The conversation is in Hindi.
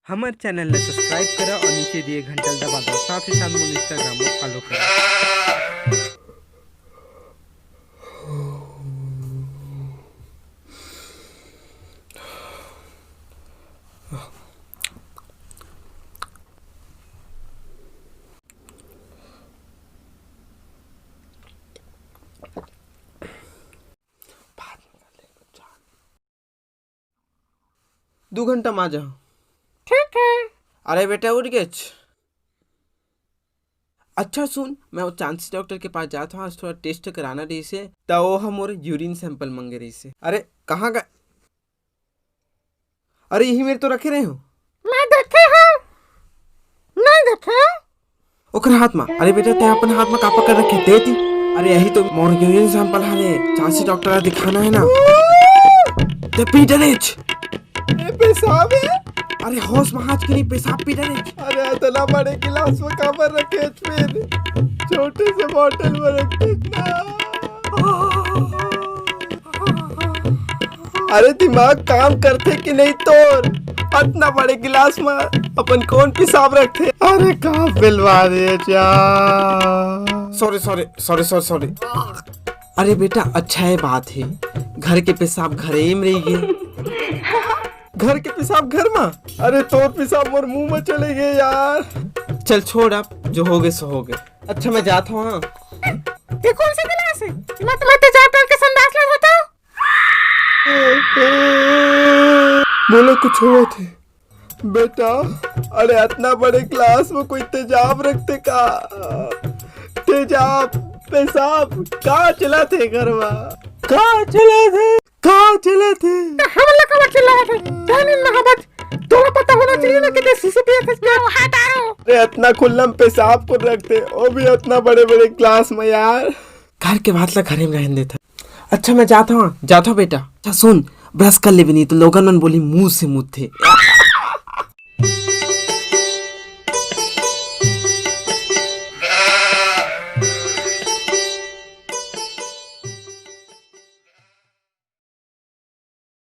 हमारे चैनल ने सब्सक्राइब करा और नीचे दिए घंटल दबा दो। साथ ही साथ मुझे इंस्टाग्राम में फॉलो करा। दो घंटा में आ जाओ। ठीक है। अरे बेटा उठ गए। अच्छा सुन, मैं वो चांसी डॉक्टर के पास जाता हूँ, आज थोड़ा टेस्ट कराना रही से, तो वो हम और यूरिन सैंपल मांगे रही से। अरे कहाँ गए? अरे यही मेरे तो रखे रहे हो। मैं देखे हूँ। नहीं देखे? ओकर हाथ में। अरे बेटा ते अपन हाथ में का पकड़ रखे दे दी। अरे यही तो मोर यूरिन सैंपल हाले चांसी डॉक्टर दिखाना है ना। ते पीटरेज पेशाब है। अरे होश में हाथ के लिए पेशाब पीटरेज। अरे इतना बड़े गिलास में कहाँ रखे फिर छोटे से बोतल में रखते ना। अरे दिमाग काम करते कि नहीं तोर? इतना बड़े गिलास में अपन कौन पेशाब रखते? अरे कहाँ बिलवा दे जा। Sorry sorry sorry sorry sorry. अरे बेटा अच्छा है बात है, घर के पेशाब घरे में रही गए। घर के पेशाब घर में? अरे तोर पेशाब मोर मुंह में चले गए यार। चल छोड़, अब जो हो गए सो हो गए। अच्छा मैं जाता हूँ। ये कौन सी गिलास है? मैं तो जाकर के संडास लगा था। बोलो कुछ हुआ थे बेटा? अरे इतना बड़े क्लास में कोई तेजाब रखते का? तेजाब पेशाब कहाँ चला थे घर में? कहाँ चला थे? कहाँ चला थे? हम लोग का चला थे। जानिन मोहब्बत तो पता होना चाहिए ना कि सीसीटीवी से क्या हाथ आ रहा। अरे इतना खुल्लम पेशाब को रखते, वो भी इतना बड़े बड़े क्लास में यार। घर के बात ला घरे में रहने देता। अच्छा मैं जाता हूँ बेटा। अच्छा सुन, ब्रश कर ले भी नहीं तो लोगन मन बोली मुंह से मुंह थे।